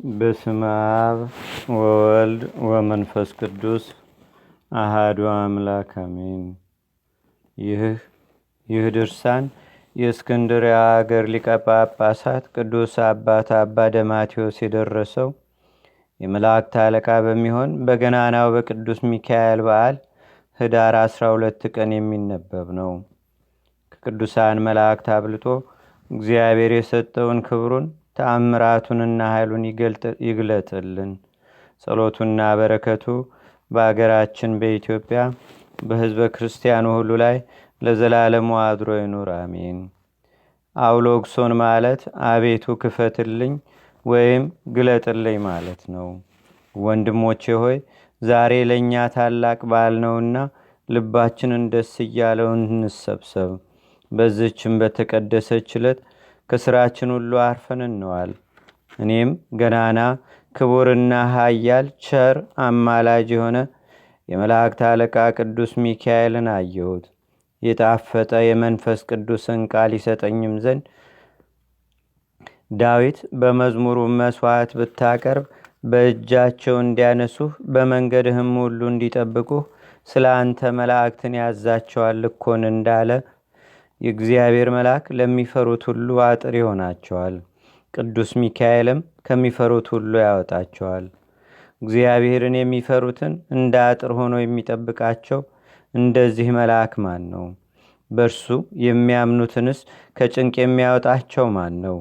በስመ አብ ወወልድ ወመንፈስ ቅዱስ አሃዱ አምላክ አሜን። ይህ ድርሳን የእስክንድርያ አገር ሊቀ ጳጳሳት ቅዱስ አባት አባ ደማቴዎስ የደረሰው የመላእክት አለቃ በሚሆን በገናናው በቅዱስ ሚካኤል በዓል ህዳር 12 ቀን የሚነበብ ነው። ከቅዱሳን መላእክት አብልጦ እግዚአብሔር የሰጠውን ክብሩን ተአምራቱንና ኃይሉን ይግለጥልን። ጸሎቱና በረከቱ በአገራችን በኢትዮጵያ በህዝበ ክርስቲያኑ ሁሉ ላይ ለዘላለሙ አድሮ ይኑር፣ አሜን። አውሎግሶን ማለት አቤቱ ክፈትልኝ ወይም ግለጥልኝ ማለት ነው። ወንድሞቼ ሆይ ዛሬ ለእኛ ታላቅ በዓል ነውና ልባችንን ደስ እያለው እንሰብሰብ። በዚህችም በተቀደሰች ዕለት ከስራችን ሁሉ አርፈን እንዋል። እኔም ገናና ክቡርና ኃያል ቸር አማላጅ የሆነ የመላእክት አለቃ ቅዱስ ሚካኤልን አየሁት። የጣፈጠ የመንፈስ ቅዱስን ቃል ይሰጠኝም ዘንድ ዳዊት በመዝሙሩ መስዋዕት ብታቀርብ በእጃቸው እንዲያነሱህ በመንገድህም ሁሉ እንዲጠብቁህ ስለ አንተ መላእክትን ያዛቸዋል እኮን እንዳለ የእግዚአብሔር መልአክ ለሚፈሩት ሁሉ አጥር ይሆናቸዋል። ቅዱስ ሚካኤልም ከሚፈሩት ሁሉ ያወጣቸዋል። እግዚአብሔርን የሚፈሩትን እንደ አጥር ሆኖ የሚጠብቃቸው እንደዚህ መልአክ ማን ነው? በእርሱ የሚያምኑትንስ ከጭንቅ የሚያወጣቸው ማን ነው?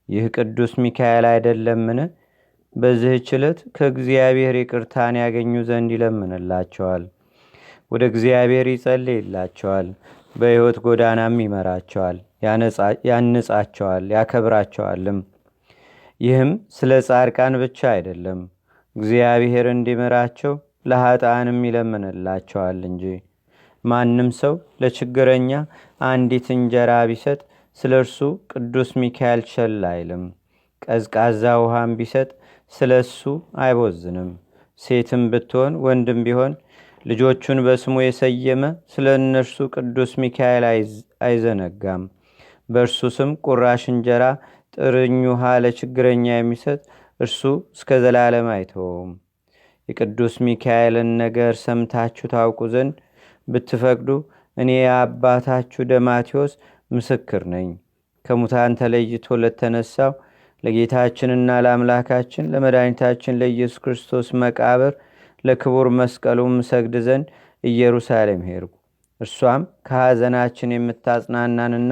ይህ ቅዱስ ሚካኤል አይደለምን? በዚህች ዕለት ከእግዚአብሔር ይቅርታን ያገኙ ዘንድ ይለምንላቸዋል። ወደ እግዚአብሔር ይጸልይላቸዋል። በሕይወት ጎዳናም ይመራቸዋል፣ ያንጻቸዋል፣ ያከብራቸዋልም። ይህም ስለ ጻድቃን ብቻ አይደለም፣ እግዚአብሔር እንዲምራቸው ለኃጥአንም ይለምንላቸዋል እንጂ። ማንም ሰው ለችግረኛ አንዲት እንጀራ ቢሰጥ ስለ እርሱ ቅዱስ ሚካኤል ቸል አይልም። ቀዝቃዛ ውሃም ቢሰጥ ስለ እሱ አይቦዝንም። ሴትም ብትሆን ወንድም ቢሆን ልጆቹን በስሙ የሰየመ ስለ እነርሱ ቅዱስ ሚካኤል አይዘነጋም። በእርሱ ስም ቁራሽ እንጀራ ጥርኝ ውሃ ለችግረኛ የሚሰጥ እርሱ እስከ ዘላለም አይተወውም። የቅዱስ ሚካኤልን ነገር ሰምታችሁ ታውቁ ዘንድ ብትፈቅዱ እኔ የአባታችሁ ደማቴዎስ ምስክር ነኝ። ከሙታን ተለይቶ ለተነሳው ለጌታችንና ለአምላካችን ለመድኃኒታችን ለኢየሱስ ክርስቶስ መቃብር ለክቡር መስቀሉም ሰግድ ዘንድ ኢየሩሳሌም ሄድኩ። እርሷም ከሐዘናችን የምታጽናናንና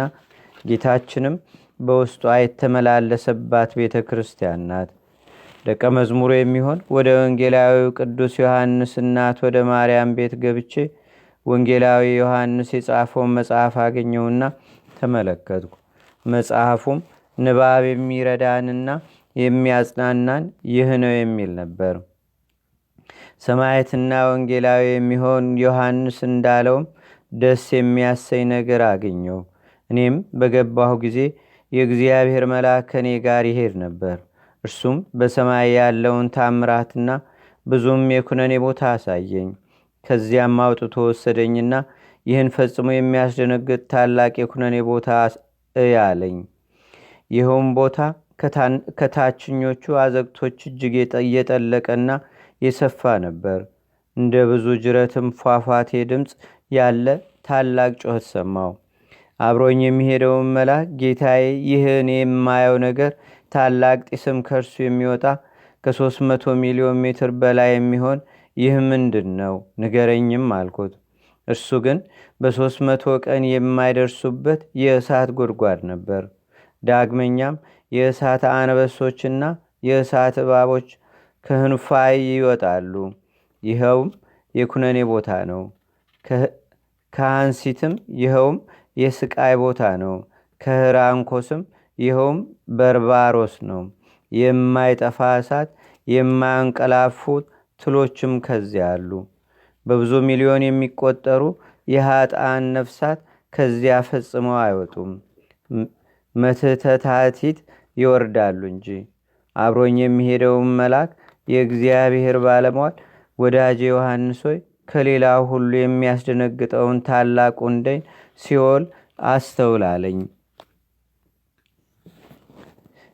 ጌታችንም በውስጧ የተመላለሰባት ቤተ ክርስቲያን ናት። ደቀ መዝሙሩ የሚሆን ወደ ወንጌላዊው ቅዱስ ዮሐንስ እናት ወደ ማርያም ቤት ገብቼ ወንጌላዊ ዮሐንስ የጻፈውን መጽሐፍ አገኘውና ተመለከትኩ። መጽሐፉም ንባብ የሚረዳንና የሚያጽናናን ይህ ነው የሚል ነበር። ሰማዕትና ወንጌላዊ የሚሆን ዮሐንስ እንዳለውም ደስ የሚያሰኝ ነገር አገኘው። እኔም በገባሁ ጊዜ የእግዚአብሔር መልአክ ከኔ ጋር ይሄድ ነበር። እርሱም በሰማይ ያለውን ታምራትና ብዙም የኩነኔ ቦታ አሳየኝ። ከዚያም አውጥቶ ወሰደኝና ይህን ፈጽሞ የሚያስደነግጥ ታላቅ የኩነኔ ቦታ እያለኝ። ይኸውም ቦታ ከታችኞቹ አዘግቶች እጅግ የጠለቀና የሰፋ ነበር። እንደ ብዙ ጅረትም ፏፏቴ ድምፅ ያለ ታላቅ ጮኸት ሰማው። አብሮኝ የሚሄደውን መልአክ ጌታዬ፣ ይህ እኔ የማየው ነገር ታላቅ ጢስም ከእርሱ የሚወጣ ከ300 ሚሊዮን ሜትር በላይ የሚሆን ይህ ምንድን ነው? ንገረኝም አልኩት። እርሱ ግን በ300 ቀን የማይደርሱበት የእሳት ጉድጓድ ነበር። ዳግመኛም የእሳት አንበሶችና የእሳት እባቦች ከህንፋይ ይወጣሉ። ይኸውም የኩነኔ ቦታ ነው። ከአንሲትም ይኸውም የስቃይ ቦታ ነው። ከህራንኮስም ይኸውም በርባሮስ ነው። የማይጠፋ እሳት፣ የማያንቀላፉ ትሎችም ከዚያ አሉ። በብዙ ሚሊዮን የሚቆጠሩ የኃጥአን ነፍሳት ከዚያ ፈጽመው አይወጡም፣ መትተታቲት ይወርዳሉ እንጂ። አብሮኝ የሚሄደውን መልአክ የእግዚአብሔር ባለሟል ወዳጄ ዮሐንስ ሆይ ከሌላው ሁሉ የሚያስደነግጠውን ታላቁን ደይን ሲኦል አስተውላለኝ።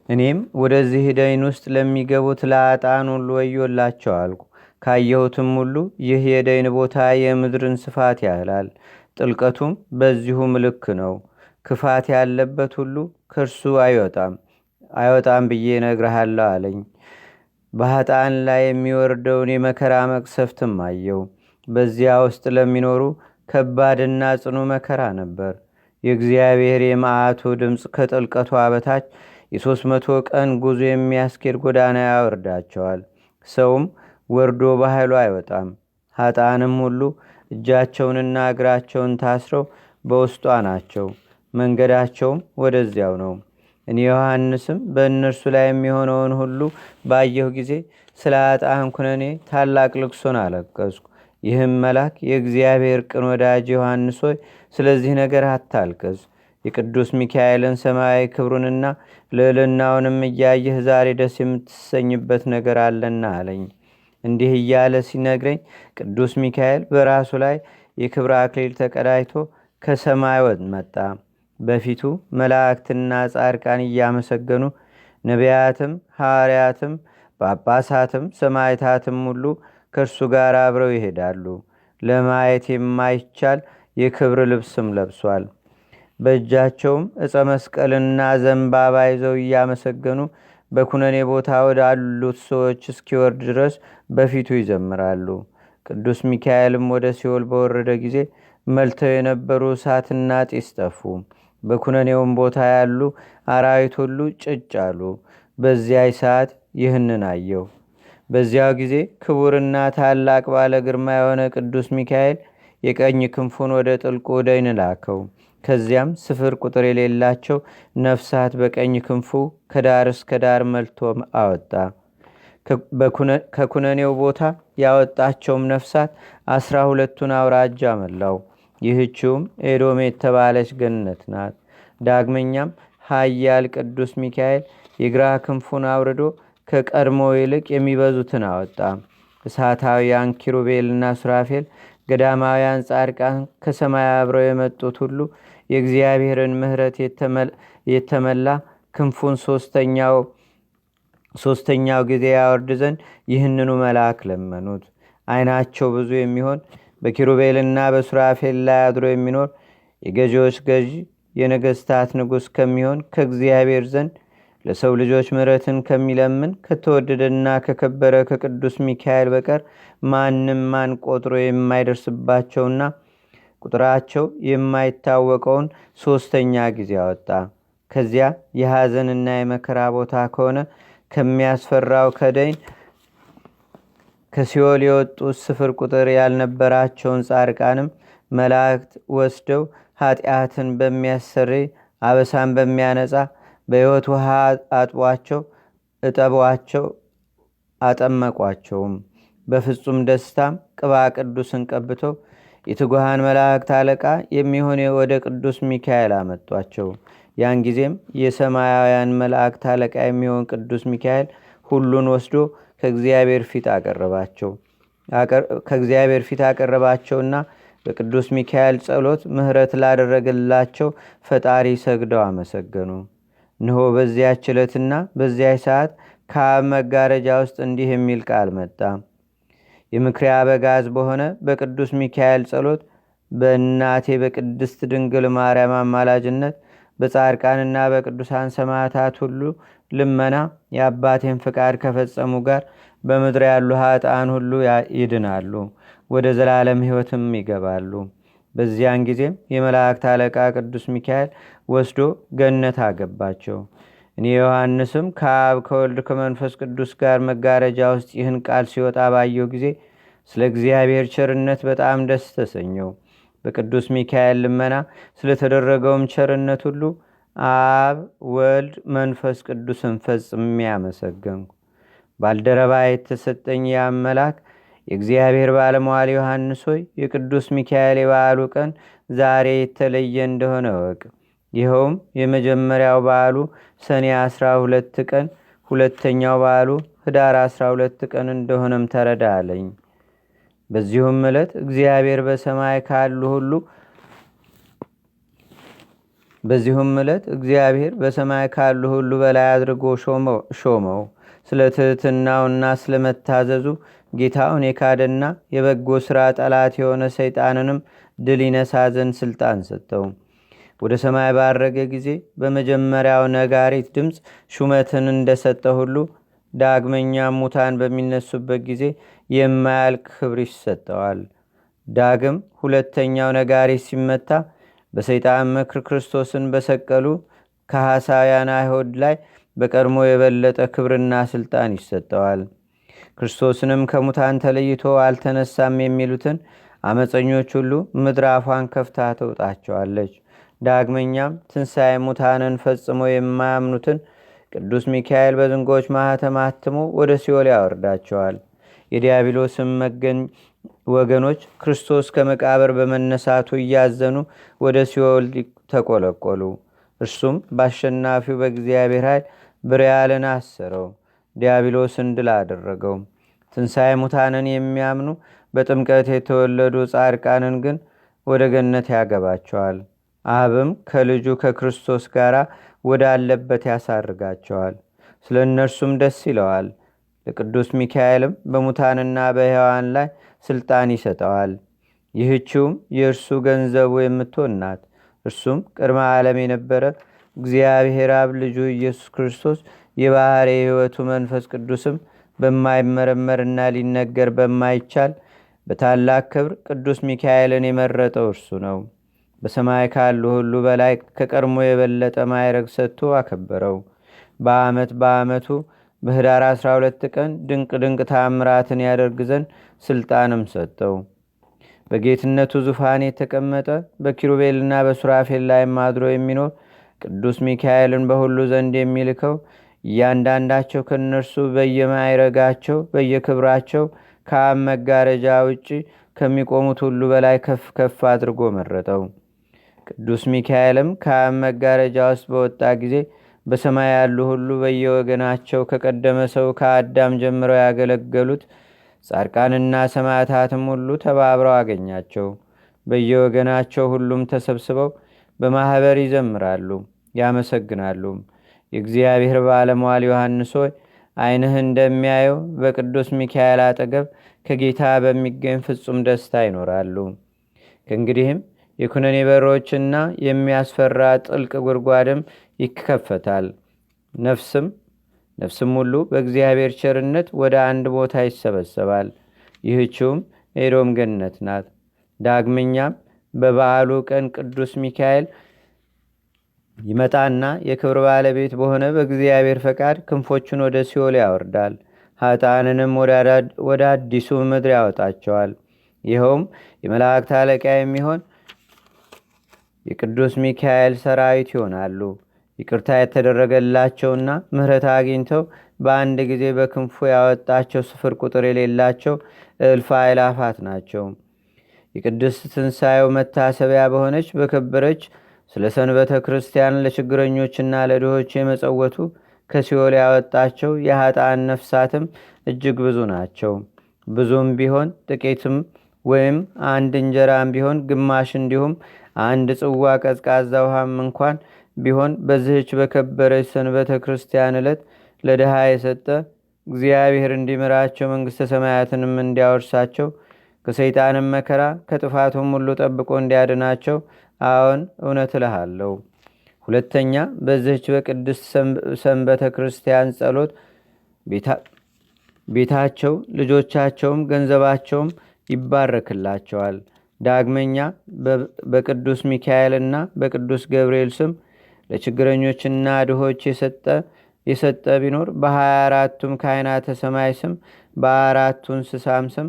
እኔም ወደዚህ ደይን ውስጥ ለሚገቡት ለአጣን ሁሉ ወዮላቸው አልኩ። ካየሁትም ሁሉ ይህ የደይን ቦታ የምድርን ስፋት ያህላል፣ ጥልቀቱም በዚሁ ልክ ነው። ክፋት ያለበት ሁሉ ከእርሱ አይወጣም ብዬ እነግርሃለሁ አለኝ። በኃጥአን ላይ የሚወርደውን የመከራ መቅሰፍትም አየው። በዚያ ውስጥ ለሚኖሩ ከባድና ጽኑ መከራ ነበር። የእግዚአብሔር የመዓቱ ድምፅ ከጥልቀቷ በታች የ300 ቀን ጉዞ የሚያስኬድ ጎዳና ያወርዳቸዋል። ሰውም ወርዶ በኃይሉ አይወጣም። ኃጥአንም ሁሉ እጃቸውንና እግራቸውን ታስረው በውስጧ ናቸው። መንገዳቸውም ወደዚያው ነው። እኔ ዮሐንስም በእነርሱ ላይ የሚሆነውን ሁሉ ባየሁ ጊዜ ስለ ኃጥአን ኩነኔ ታላቅ ልቅሶን አለቀስኩ። ይህም መልአክ የእግዚአብሔር ቅን ወዳጅ ዮሐንስ ሆይ ስለዚህ ነገር አታልቅስ፣ የቅዱስ ሚካኤልን ሰማያዊ ክብሩንና ልዕልናውንም እያየህ ዛሬ ደስ የምትሰኝበት ነገር አለና አለኝ። እንዲህ እያለ ሲነግረኝ ቅዱስ ሚካኤል በራሱ ላይ የክብር አክሊል ተቀዳጅቶ ከሰማይ መጣ። በፊቱ መላእክትና ጻድቃን እያመሰገኑ ነቢያትም፣ ሐዋርያትም፣ ጳጳሳትም፣ ሰማዕታትም ሁሉ ከእርሱ ጋር አብረው ይሄዳሉ። ለማየት የማይቻል የክብር ልብስም ለብሷል። በእጃቸውም ዕፀ መስቀልና ዘንባባ ይዘው እያመሰገኑ በኩነኔ ቦታ ወዳሉት ሰዎች እስኪወርድ ድረስ በፊቱ ይዘምራሉ። ቅዱስ ሚካኤልም ወደ ሲኦል በወረደ ጊዜ መልተው የነበሩ እሳትና ጢስ ጠፉ። በኩነኔውም ቦታ ያሉ አራዊት ሁሉ ጭጭ አሉ። በዚያች ሰዓት ይህንን አየው። በዚያው ጊዜ ክቡርና ታላቅ ባለ ግርማ የሆነ ቅዱስ ሚካኤል የቀኝ ክንፉን ወደ ጥልቁ ደይን ላከው። ከዚያም ስፍር ቁጥር የሌላቸው ነፍሳት በቀኝ ክንፉ ከዳር እስከ ዳር መልቶ አወጣ። ከኩነኔው ቦታ ያወጣቸውም ነፍሳት 12ቱን አውራጃ መላው። ይህችውም ኤዶም የተባለች ገነት ናት። ዳግመኛም ኃያል ቅዱስ ሚካኤል የግራ ክንፉን አውርዶ ከቀድሞ ይልቅ የሚበዙትን አወጣ። እሳታውያን ኪሩቤልና ሱራፌል፣ ገዳማውያን ጻድቃን፣ ከሰማይ አብረው የመጡት ሁሉ የእግዚአብሔርን ምሕረት የተመላ ክንፉን ሶስተኛው ጊዜ ያወርድ ዘንድ ይህንኑ መልአክ ለመኑት። ዓይናቸው ብዙ የሚሆን በኪሩቤልና በሱራፌል ላይ አድሮ የሚኖር የገዢዎች ገዢ የነገስታት ንጉሥ ከሚሆን ከእግዚአብሔር ዘንድ ለሰው ልጆች ምሕረትን ከሚለምን ከተወደደና ከከበረ ከቅዱስ ሚካኤል በቀር ማንም ማን ቆጥሮ የማይደርስባቸውና ቁጥራቸው የማይታወቀውን ሶስተኛ ጊዜ አወጣ። ከዚያ የሐዘንና የመከራ ቦታ ከሆነ ከሚያስፈራው ከደይን ከሲኦል የወጡት ስፍር ቁጥር ያልነበራቸውን ጻድቃንም መላእክት ወስደው ኃጢአትን በሚያሰርይ አበሳን በሚያነጻ በሕይወት ውሃ እጠቧቸው አጠመቋቸውም። በፍጹም ደስታም ቅባ ቅዱስን ቀብተው የትጉሃን መላእክት አለቃ የሚሆን ወደ ቅዱስ ሚካኤል አመጧቸው። ያን ጊዜም የሰማያውያን መላእክት አለቃ የሚሆን ቅዱስ ሚካኤል ሁሉን ወስዶ ከእግዚአብሔር ፊት አቀረባቸውና በቅዱስ ሚካኤል ጸሎት ምሕረት ላደረገላቸው ፈጣሪ ሰግደው አመሰገኑ። እንሆ በዚያች ዕለትና በዚያች ሰዓት ከአብ መጋረጃ ውስጥ እንዲህ የሚል ቃል መጣ። የምክርያ አበጋዝ በሆነ በቅዱስ ሚካኤል ጸሎት በእናቴ በቅድስት ድንግል ማርያም አማላጅነት በጻድቃንና በቅዱሳን ሰማዕታት ሁሉ ልመና የአባቴን ፍቃድ ከፈጸሙ ጋር በምድር ያሉ ኃጥአን ሁሉ ይድናሉ፣ ወደ ዘላለም ሕይወትም ይገባሉ። በዚያን ጊዜም የመላእክት አለቃ ቅዱስ ሚካኤል ወስዶ ገነት አገባቸው። እኔ ዮሐንስም ከአብ ከወልድ ከመንፈስ ቅዱስ ጋር መጋረጃ ውስጥ ይህን ቃል ሲወጣ ባየው ጊዜ ስለ እግዚአብሔር ቸርነት በጣም ደስ ተሰኘው። በቅዱስ ሚካኤል ልመና ስለተደረገውም ቸርነት ሁሉ አብ ወልድ መንፈስ ቅዱስን ፈጽሜ አመሰገንኩ። ባልደረባ የተሰጠኝ ያም መልአክ የእግዚአብሔር ባለመዋል ዮሐንስ ሆይ የቅዱስ ሚካኤል የበዓሉ ቀን ዛሬ የተለየ እንደሆነ እወቅ። ይኸውም የመጀመሪያው በዓሉ ሰኔ 12 ቀን፣ ሁለተኛው በዓሉ ህዳር 12 ቀን እንደሆነም ተረዳ አለኝ። በዚሁም ዕለት እግዚአብሔር በሰማይ ካሉ ሁሉ በዚሁም ዕለት እግዚአብሔር በሰማይ ካሉ ሁሉ በላይ አድርጎ ሾመው። ስለ ትሕትናውና ስለ መታዘዙ ጌታውን የካደና የበጎ ሥራ ጠላት የሆነ ሰይጣንንም ድል ይነሳ ዘንድ ሥልጣን ሰጠው። ወደ ሰማይ ባረገ ጊዜ በመጀመሪያው ነጋሪት ድምፅ ሹመትን እንደሰጠ ሁሉ ዳግመኛም ሙታን በሚነሱበት ጊዜ የማያልቅ ክብር ይሰጠዋል። ዳግም ሁለተኛው ነጋሪት ሲመታ በሰይጣን ምክር ክርስቶስን በሰቀሉ ከሐሳውያን አይሁድ ላይ በቀድሞ የበለጠ ክብርና ሥልጣን ይሰጠዋል። ክርስቶስንም ከሙታን ተለይቶ አልተነሳም የሚሉትን አመፀኞች ሁሉ ምድር አፏን ከፍታ ትውጣቸዋለች። ዳግመኛም ትንሣኤ ሙታንን ፈጽሞ የማያምኑትን ቅዱስ ሚካኤል በዝንጎች ማኅተም አትሞ ወደ ሲኦል ያወርዳቸዋል። የዲያብሎስም ወገኖች ክርስቶስ ከመቃብር በመነሳቱ እያዘኑ ወደ ሲኦል ተቆለቆሉ። እርሱም በአሸናፊው በእግዚአብሔር ኃይል ብርያልን አሰረው፣ ዲያብሎስን ድል አደረገው። ትንሣኤ ሙታንን የሚያምኑ በጥምቀት የተወለዱ ጻድቃንን ግን ወደ ገነት ያገባቸዋል። አብም ከልጁ ከክርስቶስ ጋር ወዳለበት ያሳርጋቸዋል። ስለ እነርሱም ደስ ይለዋል። ለቅዱስ ሚካኤልም በሙታንና በሕያዋን ላይ ሥልጣን ይሰጠዋል። ይህችውም የእርሱ ገንዘቡ የምትሆን ናት። እርሱም ቅድመ ዓለም የነበረ እግዚአብሔር አብ ልጁ ኢየሱስ ክርስቶስ የባሕርይ ሕይወቱ መንፈስ ቅዱስም በማይመረመርና ሊነገር በማይቻል በታላቅ ክብር ቅዱስ ሚካኤልን የመረጠው እርሱ ነው። በሰማይ ካሉ ሁሉ በላይ ከቀድሞ የበለጠ ማዕረግ ሰጥቶ አከበረው። በዓመቱ በኅዳር 12 ቀን ድንቅ ድንቅ ታምራትን ያደርግ ዘንድ ሥልጣንም ሰጠው። በጌትነቱ ዙፋን የተቀመጠ በኪሩቤልና በሱራፌል ላይም አድሮ የሚኖር ቅዱስ ሚካኤልን በሁሉ ዘንድ የሚልከው እያንዳንዳቸው ከእነርሱ በየማዕረጋቸው በየክብራቸው ከአብ መጋረጃ ውጭ ከሚቆሙት ሁሉ በላይ ከፍ ከፍ አድርጎ መረጠው። ቅዱስ ሚካኤልም ከአብ መጋረጃ ውስጥ በወጣ ጊዜ በሰማይ ያሉ ሁሉ በየወገናቸው ከቀደመ ሰው ከአዳም ጀምረው ያገለገሉት ጻድቃንና ሰማዕታትም ሁሉ ተባብረው አገኛቸው። በየወገናቸው ሁሉም ተሰብስበው በማኅበር ይዘምራሉ፣ ያመሰግናሉ። የእግዚአብሔር ባለሟል ዮሐንስ ሆይ ዓይንህ እንደሚያየው በቅዱስ ሚካኤል አጠገብ ከጌታ በሚገኝ ፍጹም ደስታ ይኖራሉ። ከእንግዲህም የኩነኔ በሮችና የሚያስፈራ ጥልቅ ጉድጓድም ይከፈታል። ነፍስም ሁሉ በእግዚአብሔር ቸርነት ወደ አንድ ቦታ ይሰበሰባል። ይህችውም ኤዶም ገነት ናት። ዳግመኛም በበዓሉ ቀን ቅዱስ ሚካኤል ይመጣና የክብር ባለቤት በሆነ በእግዚአብሔር ፈቃድ ክንፎቹን ወደ ሲኦል ያወርዳል። ኃጥአንንም ወደ አዲሱ ምድር ያወጣቸዋል። ይኸውም የመላእክት አለቃ የሚሆን የቅዱስ ሚካኤል ሰራዊት ይሆናሉ። ይቅርታ የተደረገላቸውና ምሕረት አግኝተው በአንድ ጊዜ በክንፉ ያወጣቸው ስፍር ቁጥር የሌላቸው እልፍ አእላፋት ናቸው። የቅድስት ትንሣኤው መታሰቢያ በሆነች በከበረች ስለ ሰንበተ ክርስቲያን ለችግረኞችና ለድሆች የመጸወቱ ከሲኦል ያወጣቸው የኃጥአን ነፍሳትም እጅግ ብዙ ናቸው። ብዙም ቢሆን ጥቂትም ወይም አንድ እንጀራም ቢሆን ግማሽ እንዲሁም አንድ ጽዋ ቀዝቃዛ ውሃም እንኳን ቢሆን በዚህች በከበረች ሰንበተ ክርስቲያን ዕለት ለድሃ የሰጠ እግዚአብሔር እንዲምራቸው መንግሥተ ሰማያትንም እንዲያወርሳቸው ከሰይጣንም መከራ ከጥፋቱም ሁሉ ጠብቆ እንዲያድናቸው አዎን እውነት እልሃለሁ። ሁለተኛ በዚህች በቅድስት ሰንበተ ክርስቲያን ጸሎት ቤታቸው ልጆቻቸውም ገንዘባቸውም ይባረክላቸዋል። ዳግመኛ በቅዱስ ሚካኤልና በቅዱስ ገብርኤል ስም ለችግረኞችና ድሆች የሰጠ ቢኖር በ24ቱም ካህናተ ሰማይ ስም በአራቱ እንስሳም ስም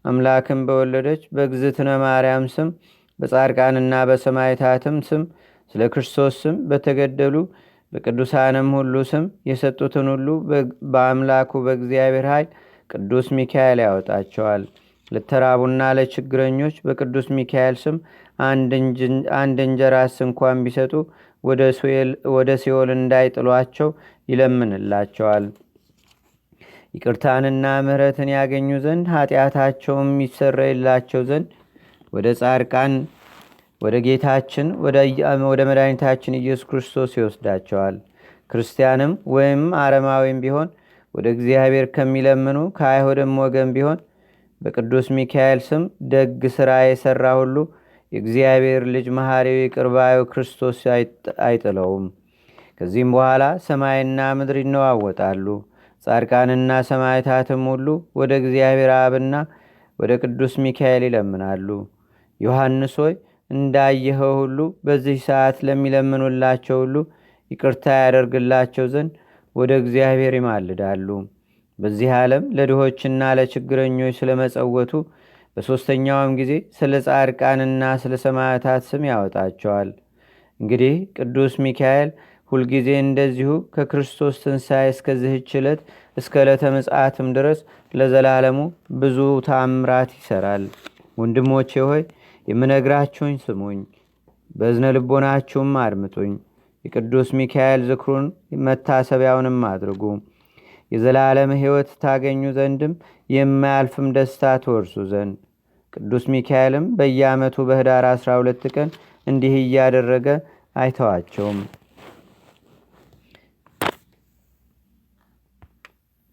አምላክን በወለደች በእግዝእትነ ማርያም ስም በጻድቃንና በሰማዕታትም ስም ስለ ክርስቶስ ስም በተገደሉ በቅዱሳንም ሁሉ ስም የሰጡትን ሁሉ በአምላኩ በእግዚአብሔር ኃይል ቅዱስ ሚካኤል ያወጣቸዋል። ለተራቡና ለችግረኞች በቅዱስ ሚካኤል ስም አንድ እንጀራስ እንኳን ቢሰጡ ወደ ሲኦል እንዳይጥሏቸው ይለምንላቸዋል። ይቅርታንና ምሕረትን ያገኙ ዘንድ ኃጢአታቸውም ይሰረይላቸው ዘንድ ወደ ጌታችን ወደ መድኃኒታችን ኢየሱስ ክርስቶስ ይወስዳቸዋል። ክርስቲያንም ወይም አረማዊም ቢሆን ወደ እግዚአብሔር ከሚለምኑ ከአይሁድም ወገን ቢሆን በቅዱስ ሚካኤል ስም ደግ ሥራ የሠራ ሁሉ የእግዚአብሔር ልጅ መሐሪው ይቅር ባዩ ክርስቶስ አይጥለውም። ከዚህም በኋላ ሰማይና ምድር ይነዋወጣሉ። ጻድቃንና ሰማዕታትም ሁሉ ወደ እግዚአብሔር አብና ወደ ቅዱስ ሚካኤል ይለምናሉ። ዮሐንስ ሆይ እንዳየኸው ሁሉ በዚህ ሰዓት ለሚለምኑላቸው ሁሉ ይቅርታ ያደርግላቸው ዘንድ ወደ እግዚአብሔር ይማልዳሉ። በዚህ ዓለም ለድሆችና ለችግረኞች ስለመጸወቱ በሦስተኛውም ጊዜ ስለ ጻድቃንና ስለ ሰማዕታት ስም ያወጣቸዋል። እንግዲህ ቅዱስ ሚካኤል ሁልጊዜ እንደዚሁ ከክርስቶስ ትንሣኤ እስከዚህች ዕለት እስከ ዕለተ ምጽአትም ድረስ ለዘላለሙ ብዙ ታምራት ይሠራል። ወንድሞቼ ሆይ የምነግራችሁኝ ስሙኝ፣ በእዝነ ልቦናችሁም አድምጡኝ። የቅዱስ ሚካኤል ዝክሩን መታሰቢያውንም አድርጉ። የዘላለም ሕይወት ታገኙ ዘንድም የማያልፍም ደስታ ትወርሱ ዘንድ። ቅዱስ ሚካኤልም በየዓመቱ በኅዳር 12 ቀን እንዲህ እያደረገ አይተዋቸውም።